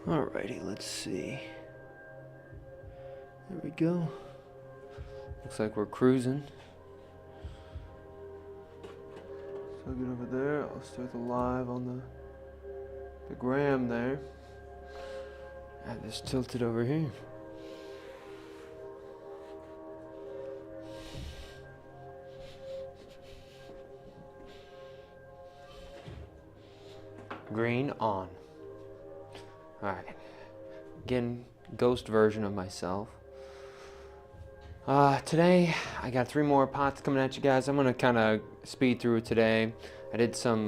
Alrighty, let's see. There we go. Looks like we're cruising. So get over there. I'll start the live on the gram there. Have this tilted over here. Green on. Alright. Again, ghost version of myself. Today, I got 3 more pots coming at you guys. I'm going to kind of speed through it today. I did some,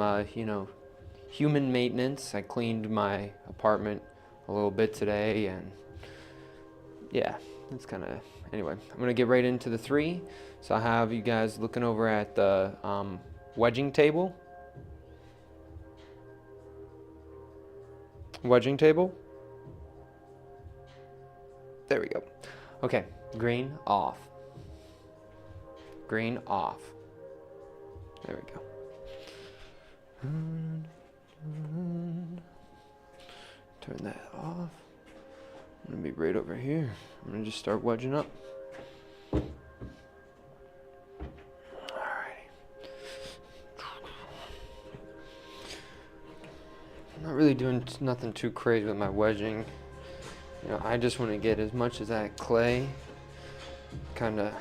human maintenance. I cleaned my apartment a little bit today, and yeah, it's kind of, anyway, I'm going to get right into the 3. So I have you guys looking over at the wedging table. Wedging table. There we go. Okay, green off. Green off. There we go. Turn that off. I'm gonna be right over here. I'm gonna just start wedging up. I'm not really doing nothing too crazy with my wedging. You know, I just want to get as much of that clay kind of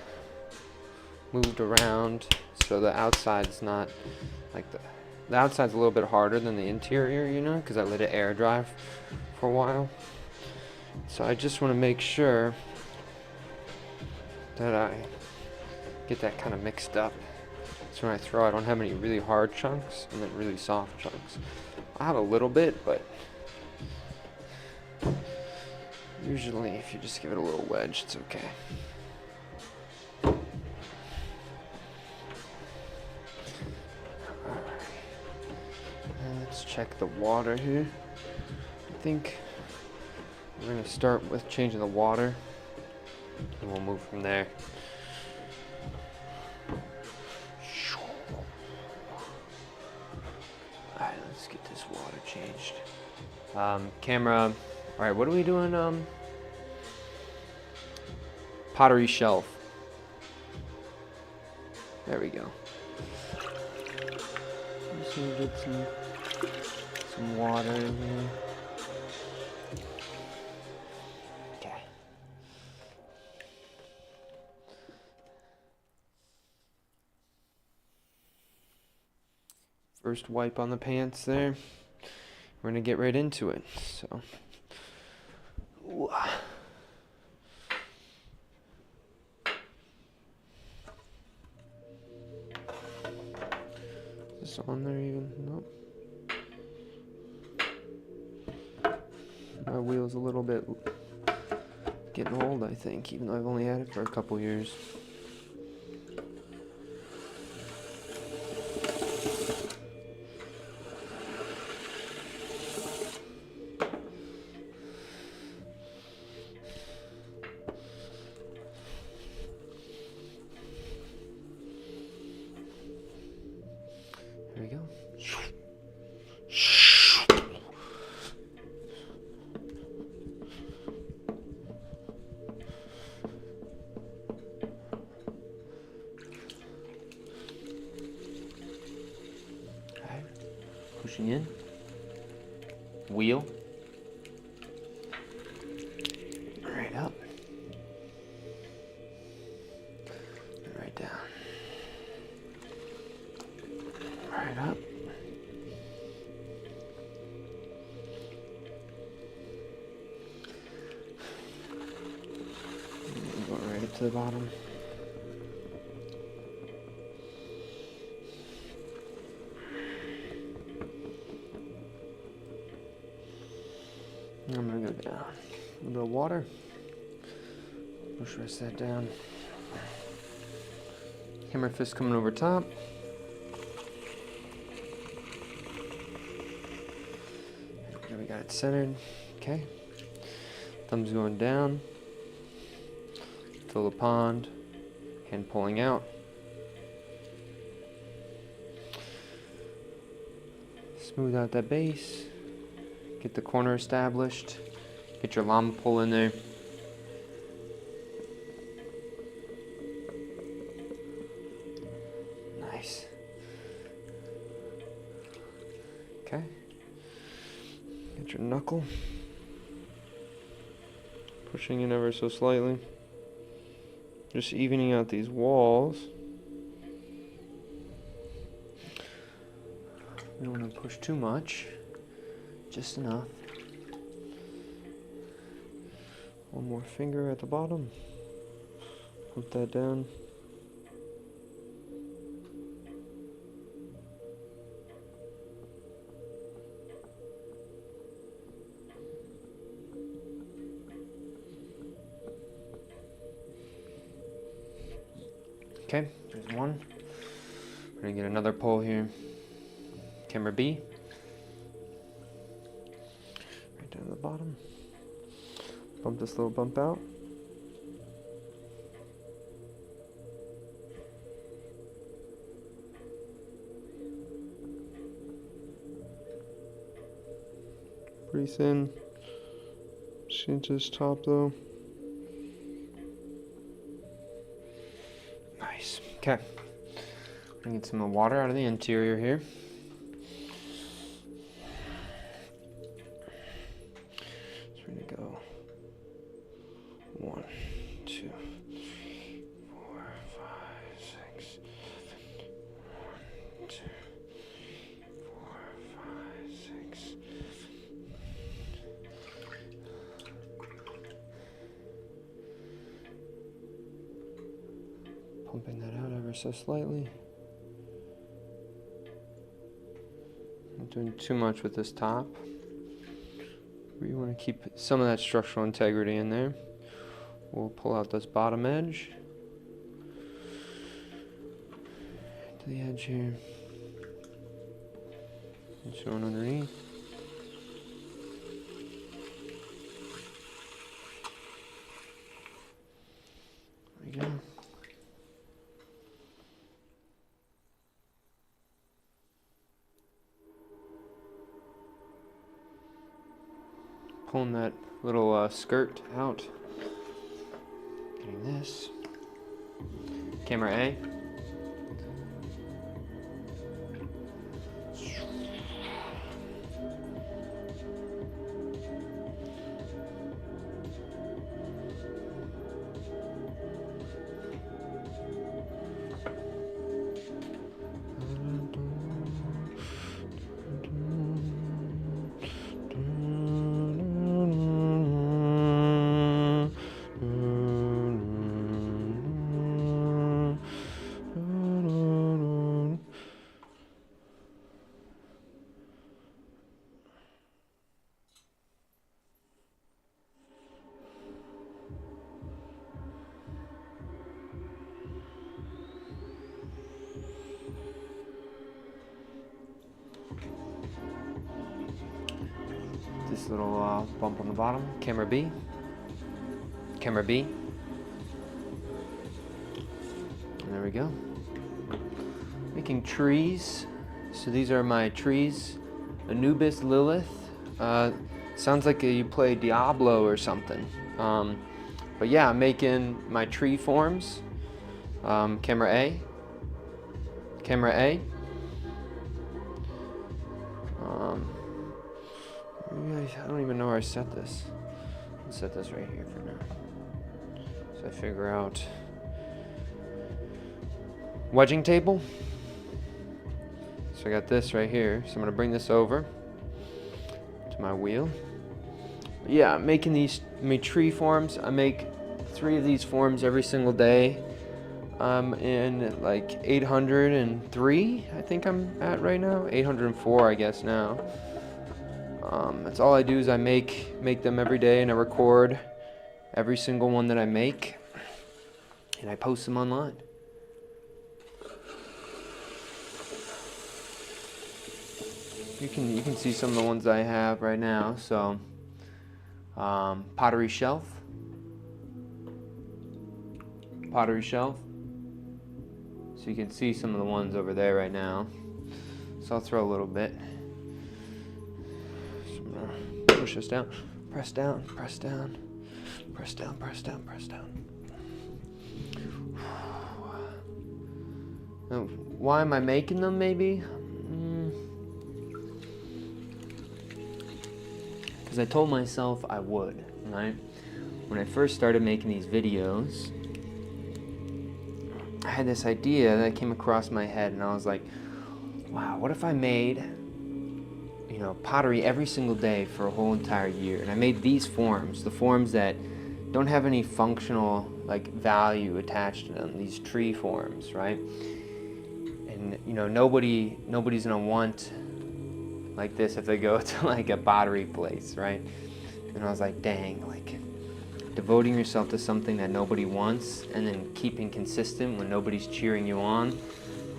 moved around so the outside's not like the outside's a little bit harder than the interior, you know, because I let it air dry for a while. So I just want to make sure that I get that kind of mixed up. So when I throw, I don't have any really hard chunks and then really soft chunks. I have a little bit, but usually if you just give it a little wedge, it's okay. Alright. Let's check the water here. I think we're going to start with changing the water, and we'll move from there. Alright, let's get this water changed. Camera. Alright, what are we doing? Pottery shelf. There we go. Just gonna get some water in here. Okay. First wipe on the pants there. We're gonna get right into it. So. Ooh. Is this on there even? Nope. My wheel's a little bit getting old, I think, even though I've only had it for a couple years. There we go. Okay. Pushing in. Wheel. Right up. And right down. Right up. And go right up to the bottom. And I'm gonna go down. A little bit of water. Push the rest of that down. Hammer fist coming over top. There we got it centered. Okay. Thumbs going down. Fill the pond. Hand pulling out. Smooth out that base. Get the corner established. Get your llama pole in there. Nice. Okay. Get your knuckle. Pushing in ever so slightly. Just evening out these walls. You don't want to push too much. Just enough. One more finger at the bottom. Put that down. Okay, there's one. We're gonna get another pole here. Camera B. Right down to the bottom. Bump this little bump out. Pretty thin. Just into this top though. Nice. Okay. I'm gonna get some of the water out of the interior here. So we're gonna go 1, 2, 3, 4, 5, 6, 7. 1, 2, 4, 5, 6. Pumping that out ever so slightly. Not doing too much with this top. We want to keep some of that structural integrity in there. We'll pull out this bottom edge to the edge here. And showing underneath. There we go. Pulling that little skirt out. Getting this. Camera A. This little bump on the bottom. Camera B. Camera B. And there we go. Making trees. So these are my trees. Anubis, Lilith. Sounds like you play Diablo or something. But yeah, I'm making my tree forms. Camera A. Camera A. I don't even know where I set this. I'll set this right here for now. So I figure out wedging table. So I got this right here. So I'm gonna bring this over to my wheel. Yeah, I'm making these tree forms. I make 3 of these forms every single day. I'm in like 803, I think I'm at right now. 804, I guess now. That's all I do is I make them every day, and I record every single one that I make, and I post them online. You can see some of the ones I have right now. So pottery shelf. Pottery shelf. So you can see some of the ones over there right now. So I'll throw a little bit. So I'm gonna push this down. Press down, press down, press down, press down, press down. Now, why am I making them, maybe? Because I told myself I would, right? When I first started making these videos, I had this idea that came across my head, and I was like, wow, what if I made, pottery every single day for a whole entire year? And I made these forms, the forms that don't have any functional value attached to them, these tree forms, right? And nobody's gonna want like this if they go to a pottery place, right? And I was like, dang, devoting yourself to something that nobody wants and then keeping consistent when nobody's cheering you on,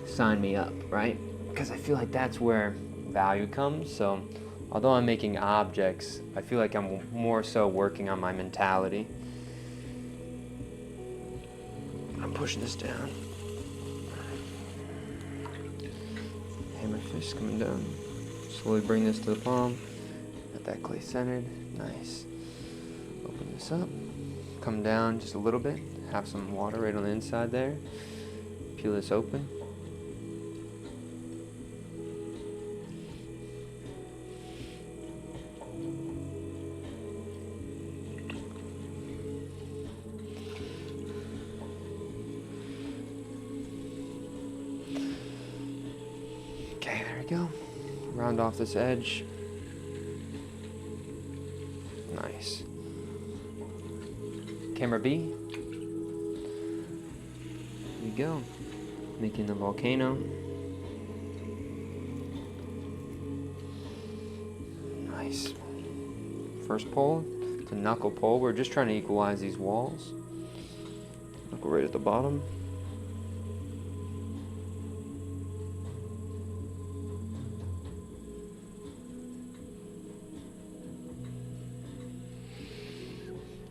sign me up, right? Because I feel like that's where value comes. So although I'm making objects, I feel like I'm more so working on my mentality. I'm pushing this down. Hammer fist coming down. Slowly bring this to the palm. Got that clay centered. Nice. Open this up. Come down just a little bit. Have some water right on the inside there. Peel this open. Okay, there we go. Round off this edge. Nice. Camera B. There you go. Making the volcano. Nice. First pull. It's a knuckle pull. We're just trying to equalize these walls. Knuckle right at the bottom.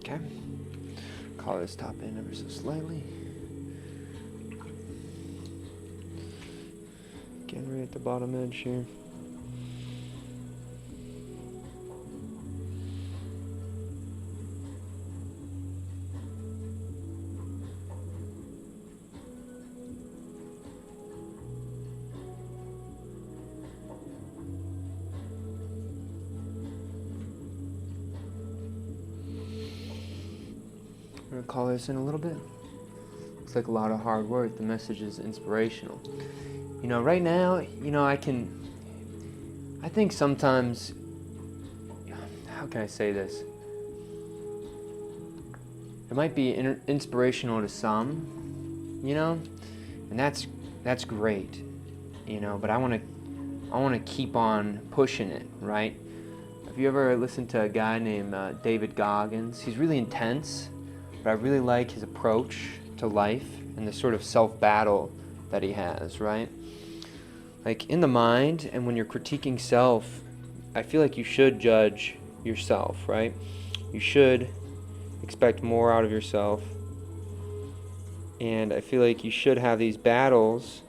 Okay. Collar this top end ever so slightly. Again, right at the bottom edge here. I'm going to color this in a little bit. Looks like a lot of hard work. The message is inspirational. Right now, I think sometimes, how can I say this? It might be inspirational to some, and that's great, but I want to keep on pushing it, right? Have you ever listened to a guy named David Goggins? He's really intense, but I really like his approach to life and the sort of self-battle that he has, right? In the mind, and when you're critiquing self, I feel like you should judge yourself, right? You should expect more out of yourself. And I feel like you should have these battles.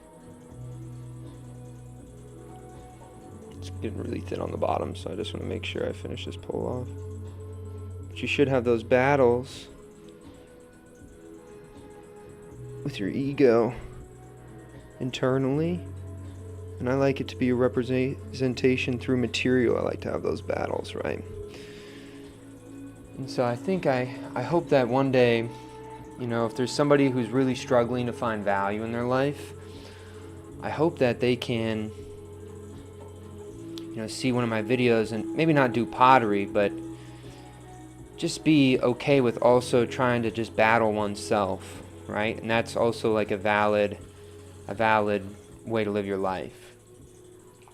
It's getting really thin on the bottom, so I just want to make sure I finish this pull off. But you should have those battles with your ego internally. And I like it to be a representation through material. I like to have those battles, right? And so I think I hope that one day, if there's somebody who's really struggling to find value in their life, I hope that they can, see one of my videos and maybe not do pottery, but just be okay with also trying to just battle oneself, right? And that's also a valid way to live your life.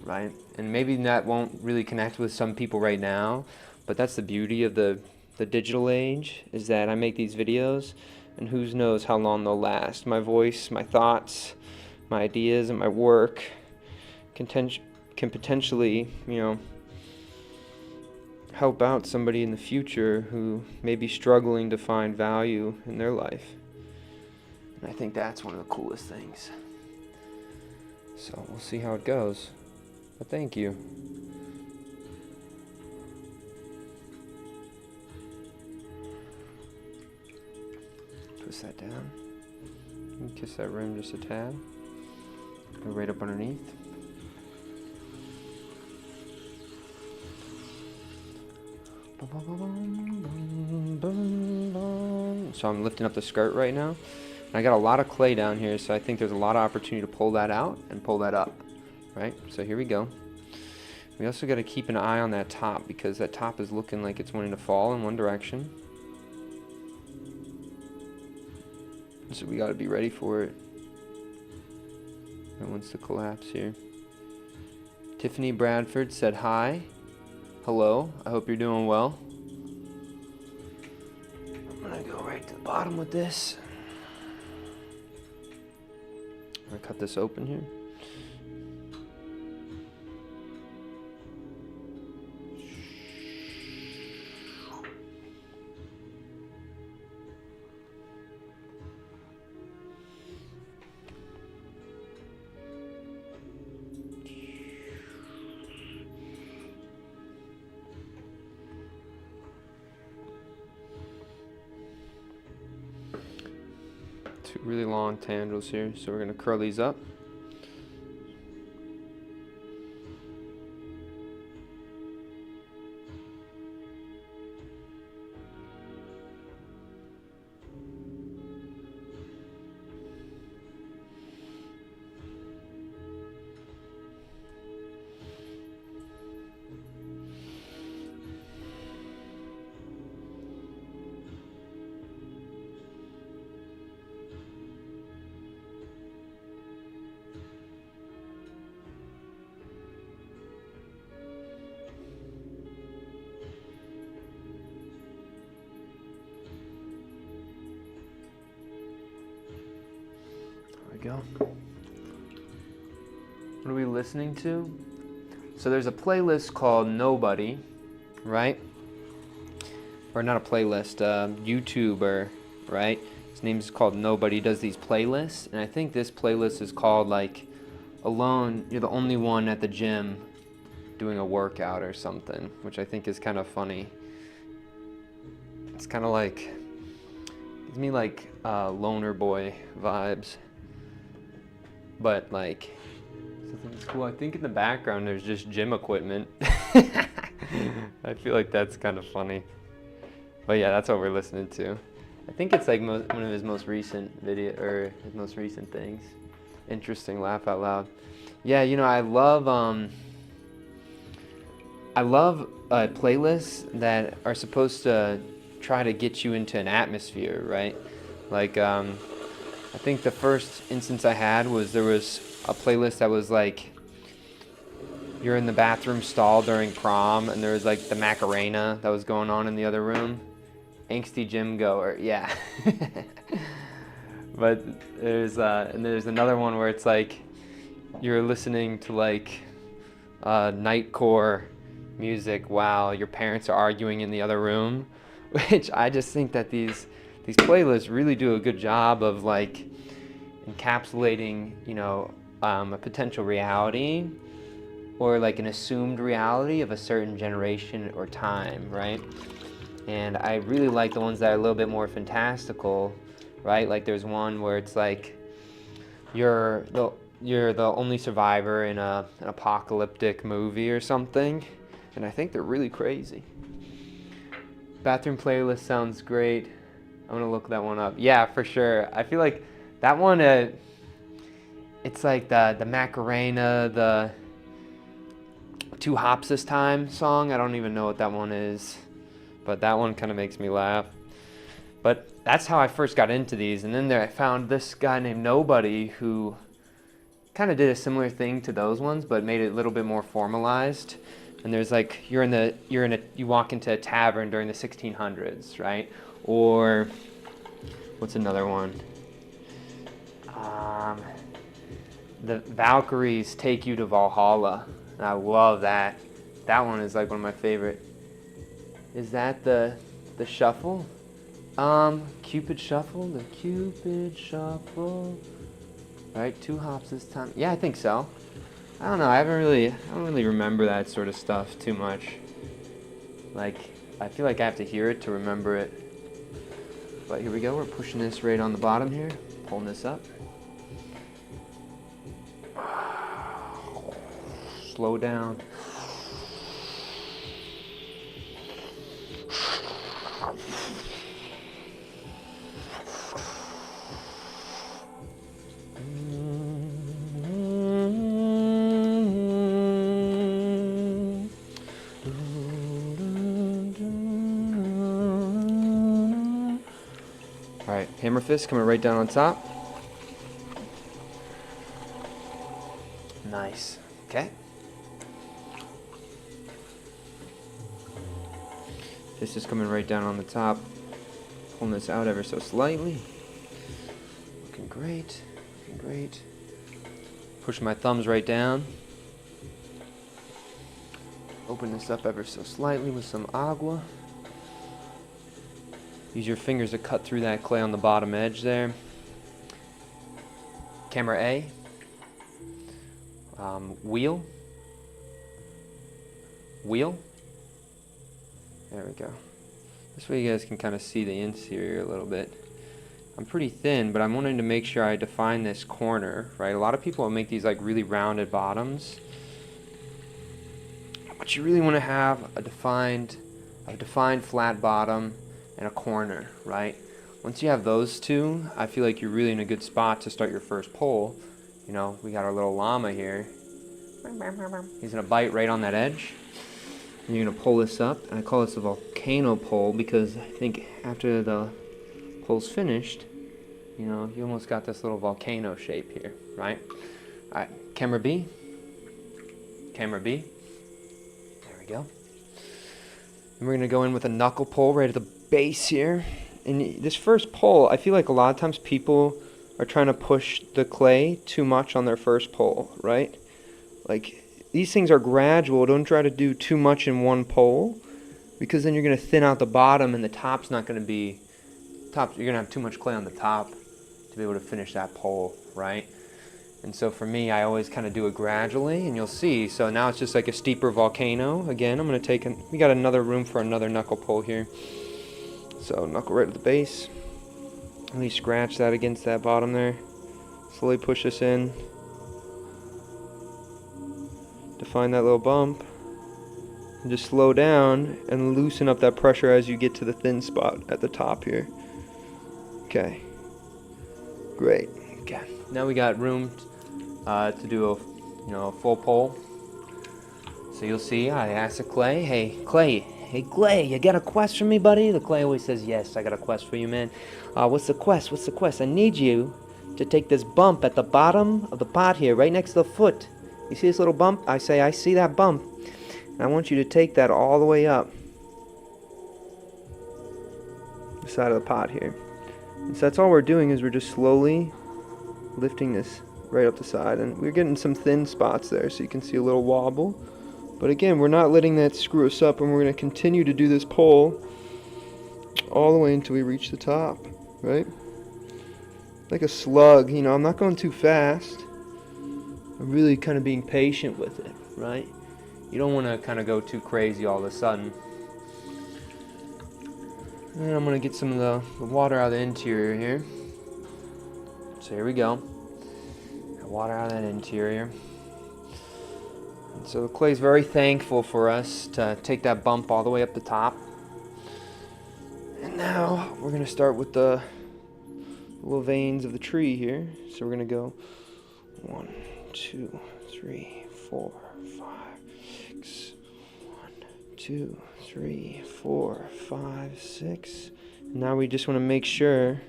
Right? And maybe that won't really connect with some people right now, but that's the beauty of the digital age, is that I make these videos, and who knows how long they'll last. My voice, my thoughts, my ideas, and my work can potentially, help out somebody in the future who may be struggling to find value in their life. And I think that's one of the coolest things. So we'll see how it goes. But thank you. press that down. And kiss that rim just a tad. Go right up underneath. So I'm lifting up the skirt right now. And I got a lot of clay down here, so I think there's a lot of opportunity to pull that out and pull that up. Right? So here we go. We also got to keep an eye on that top, because that top is looking like it's wanting to fall in one direction. So we got to be ready for it. It wants to collapse here. Tiffany Bradford said hi. Hello. I hope you're doing well. I'm going to go right to the bottom with this. I'm going to cut this open here. Two really long tendrils here, so we're going to curl these up. Go. What are we listening to? So there's a playlist called Nobody, right? Or not a playlist, YouTuber, right? His name is called Nobody. He does these playlists, and I think this playlist is called like Alone. You're the only one at the gym doing a workout or something, which I think is kind of funny. It's kind of like, gives me like Loner Boy vibes. But like, it's cool. I think in the background there's just gym equipment. I feel like that's kind of funny. But yeah, that's what we're listening to. I think it's like one of his most recent his most recent things. Interesting, laugh out loud. Yeah, you know, I love playlists that are supposed to try to get you into an atmosphere, right? Like I think the first instance I had was there was a playlist that was like, you're in the bathroom stall during prom, and there was like the Macarena that was going on in the other room. Angsty gym goer, yeah. But there's another one where it's like, you're listening to like nightcore music while your parents are arguing in the other room, which I just think that these playlists really do a good job of like encapsulating, you know, a potential reality or like an assumed reality of a certain generation or time, right? And I really like the ones that are a little bit more fantastical, right? Like there's one where it's like you're the only survivor in an apocalyptic movie or something, and I think they're really crazy. Bathroom playlist sounds great. I'm gonna look that one up. Yeah, for sure. I feel like that one, it's like the Macarena, the Two Hops This Time song. I don't even know what that one is, but that one kind of makes me laugh. But that's how I first got into these, and then I found this guy named Nobody who kind of did a similar thing to those ones, but made it a little bit more formalized. And there's like, you walk into a tavern during the 1600s, right? Or what's another one? The Valkyries Take You to Valhalla. And I love that. That one is like one of my favorite. Is that the shuffle? Cupid Shuffle? The Cupid Shuffle. Right, Two Hops This Time. Yeah, I think so. I don't know. I don't really remember that sort of stuff too much. Like, I feel like I have to hear it to remember it. But here we go, we're pushing this right on the bottom here, pulling this up. Slow down. Alright, hammer fist coming right down on top. Nice. Okay. Fist is coming right down on the top. Pulling this out ever so slightly. Looking great. Looking great. Pushing my thumbs right down. Open this up ever so slightly with some agua. Use your fingers to cut through that clay on the bottom edge there. Camera A. Wheel. Wheel. There we go. This way you guys can kind of see the interior a little bit. I'm pretty thin, but I'm wanting to make sure I define this corner, right? A lot of people will make these like really rounded bottoms. But you really want to have a defined flat bottom and a corner, right? Once you have those two, I feel like you're really in a good spot to start your first pull. You know, we got our little llama here. He's gonna bite right on that edge. And you're gonna pull this up. And I call this a volcano pull because I think after the pull's finished, you know, you almost got this little volcano shape here, right? All right, camera B. Camera B. There we go. And we're gonna go in with a knuckle pull right at the base here. And this first pull, I feel like a lot of times people are trying to push the clay too much on their first pull, right? Like, these things are gradual. Don't try to do too much in one pull, because then you're going to thin out the bottom and the top's not going to be, you're going to have too much clay on the top to be able to finish that pull, right? And so for me, I always kind of do it gradually, and you'll see. So now it's just like a steeper volcano. Again, I'm going to take, we got another room for another knuckle pull here. So knuckle right at the base. Really scratch that against that bottom there. Slowly push this in. Define that little bump. And just slow down and loosen up that pressure as you get to the thin spot at the top here. Okay. Great. Okay. Now we got room to do a full pull. So you'll see I asked the clay, hey Clay, you got a quest for me, buddy? The clay always says, yes, I got a quest for you, man. What's the quest? What's the quest? I need you to take this bump at the bottom of the pot here, right next to the foot. You see this little bump? I say, I see that bump. And I want you to take that all the way up the side of the pot here. And so that's all we're doing, is we're just slowly lifting this right up the side. And we're getting some thin spots there, so you can see a little wobble. But again, we're not letting that screw us up, and we're going to continue to do this pull all the way until we reach the top, right? Like a slug, you know, I'm not going too fast. I'm really kind of being patient with it, right? You don't want to kind of go too crazy all of a sudden. And I'm going to get some of the water out of the interior here. So here we go. Got water out of that interior. So the clay is very thankful for us to take that bump all the way up the top. And now we're going to start with the little veins of the tree here. So we're going to go 1, 2, 3, 4, 5, 6. 1, 2, 3, 4, 5, 6. And now we just want to make sure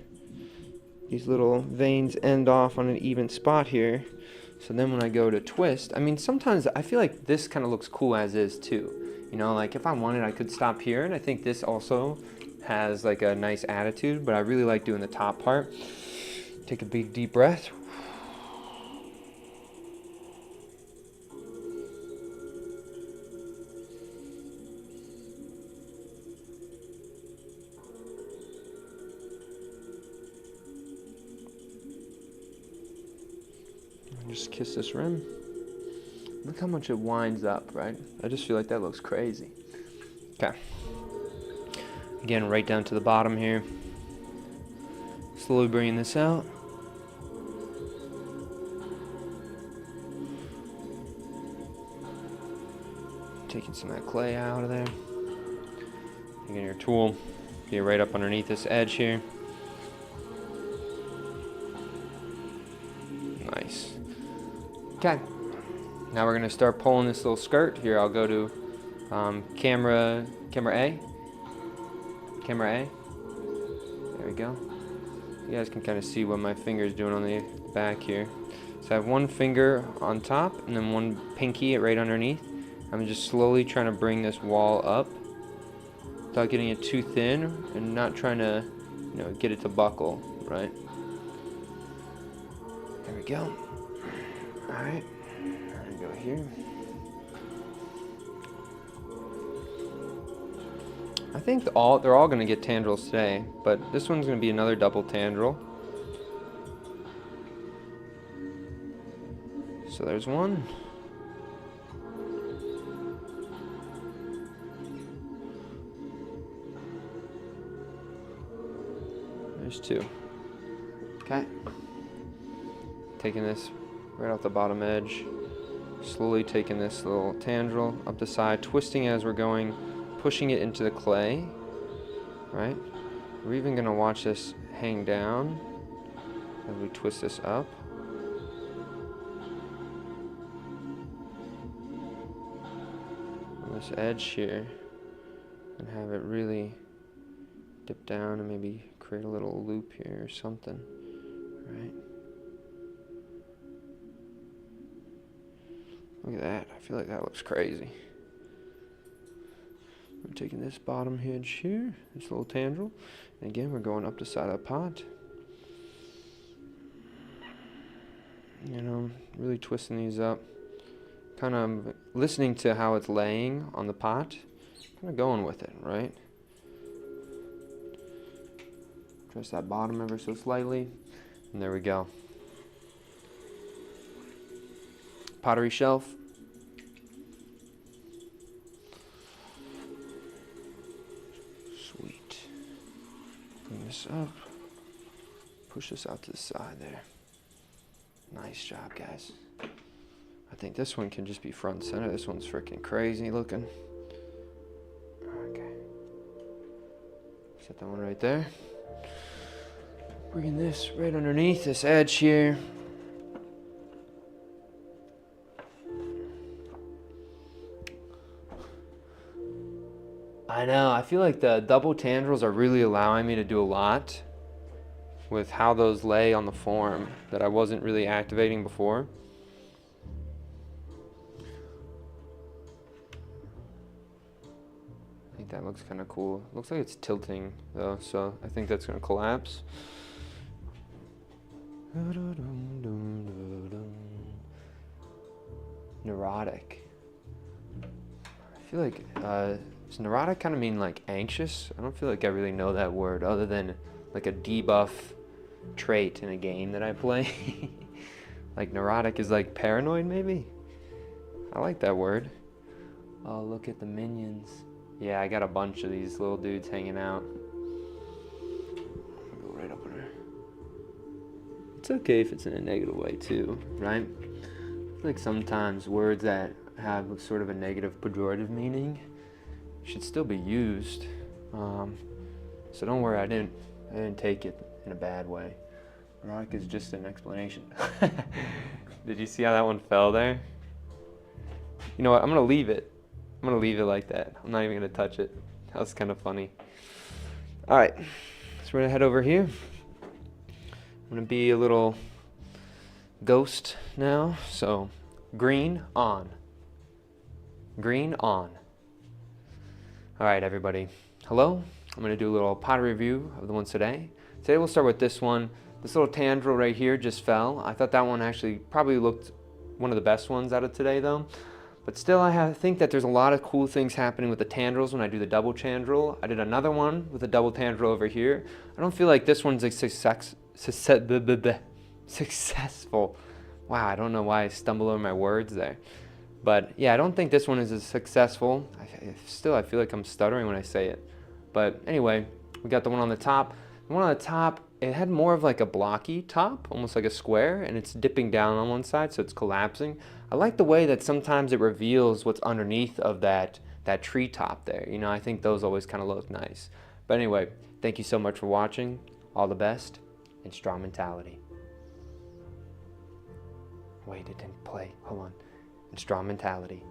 these little veins end off on an even spot here. So then when I go to twist, I mean, sometimes I feel like this kind of looks cool as is too. You know, like if I wanted, I could stop here, and I think this also has like a nice attitude, but I really like doing the top part. Take a big deep breath. Just kiss this rim. Look how much it winds up, right? I just feel like that looks crazy. Okay. Again, right down to the bottom here. slowly bringing this out. Taking some of that clay out of there. Taking your tool, get right up underneath this edge here. Nice. Okay. Now we're gonna start pulling this little skirt here. I'll go to camera A. Camera A. There we go. You guys can kind of see what my finger is doing on the back here. So I have one finger on top and then one pinky right underneath. I'm just slowly trying to bring this wall up without getting it too thin and not trying to, get it to buckle, right? There we go. All right, there we go here. I think they're all going to get tendrils today, but this one's going to be another double tendril. So there's one. There's two. Okay. Taking this right off the bottom edge. Slowly taking this little tendril up the side, twisting it as we're going, pushing it into the clay. Right? We're even going to watch this hang down as we twist this up. On this edge here. And have it really dip down and maybe create a little loop here or something, right? Look at that. I feel like that looks crazy. We're taking this bottom hinge here, this little tendril, and again we're going up the side of the pot. Really twisting these up. Kind of listening to how it's laying on the pot. Kind of going with it, right? Press that bottom ever so slightly, and there we go. Pottery shelf. Sweet. Bring this up. Push this out to the side there. Nice job, guys. I think this one can just be front and center. This one's freaking crazy looking. Okay. Set that one right there. Bringing this right underneath this edge here. I know, I feel like the double tendrils are really allowing me to do a lot with how those lay on the form that I wasn't really activating before. I think that looks kind of cool. Looks like it's tilting though, so I think that's going to collapse. Neurotic. I feel like, does neurotic kind of mean like anxious? I don't feel like I really know that word other than like a debuff trait in a game that I play. Like neurotic is like paranoid maybe? I like that word. Oh, look at the minions. Yeah, I got a bunch of these little dudes hanging out. Go right up in there. It's okay if it's in a negative way too, right? I feel like sometimes words that have sort of a negative pejorative meaning should still be used. So don't worry, I didn't take it in a bad way. Neurotic is just an explanation. Did you see how that one fell there? You know what, I'm gonna leave it. I'm gonna leave it like that. I'm not even gonna touch it. That was kind of funny. All right, so we're gonna head over here. I'm gonna be a little ghost now. So green on. Green on. All right, everybody. Hello. I'm gonna do a little pottery review of the ones today. Today we'll start with this one. This little tendril right here just fell. I thought that one actually probably looked one of the best ones out of today though. But still, I think that there's a lot of cool things happening with the tendrils when I do the double tendril. I did another one with a double tendril over here. I don't feel like this one's a successful. Wow, I don't know why I stumble over my words there. But yeah, I don't think this one is as successful. I feel like I'm stuttering when I say it. But anyway, we got the one on the top. The one on the top it had more of like a blocky top, almost like a square, and it's dipping down on one side, so it's collapsing. I like the way that sometimes it reveals what's underneath of that tree top there. You know, I think those always kind of look nice. But anyway, thank you so much for watching. All the best, and strong mentality. Wait, it didn't play. Hold on. And strong mentality.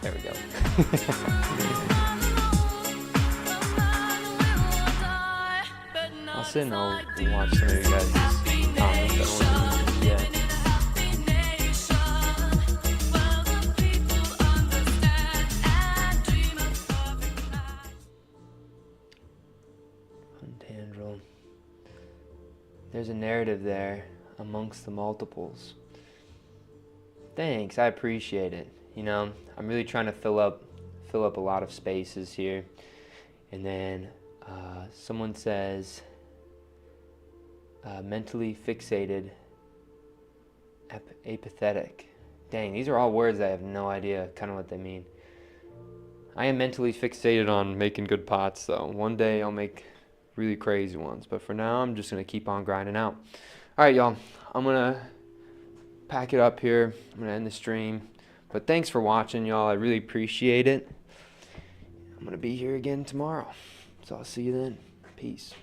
There we go. I'll sit and I'll watch some of you guys' comments. I don't want to yet. Tendril. There's a narrative there amongst the multiples. Thanks, I appreciate it. You know, I'm really trying to fill up a lot of spaces here. And then someone says mentally fixated, apathetic. Dang, these are all words I have no idea kind of what they mean. I am mentally fixated on making good pots, so one day I'll make really crazy ones. But for now, I'm just going to keep on grinding out. All right, y'all. I'm going to pack it up here. I'm going to end the stream. But thanks for watching, y'all. I really appreciate it. I'm going to be here again tomorrow. So I'll see you then. Peace.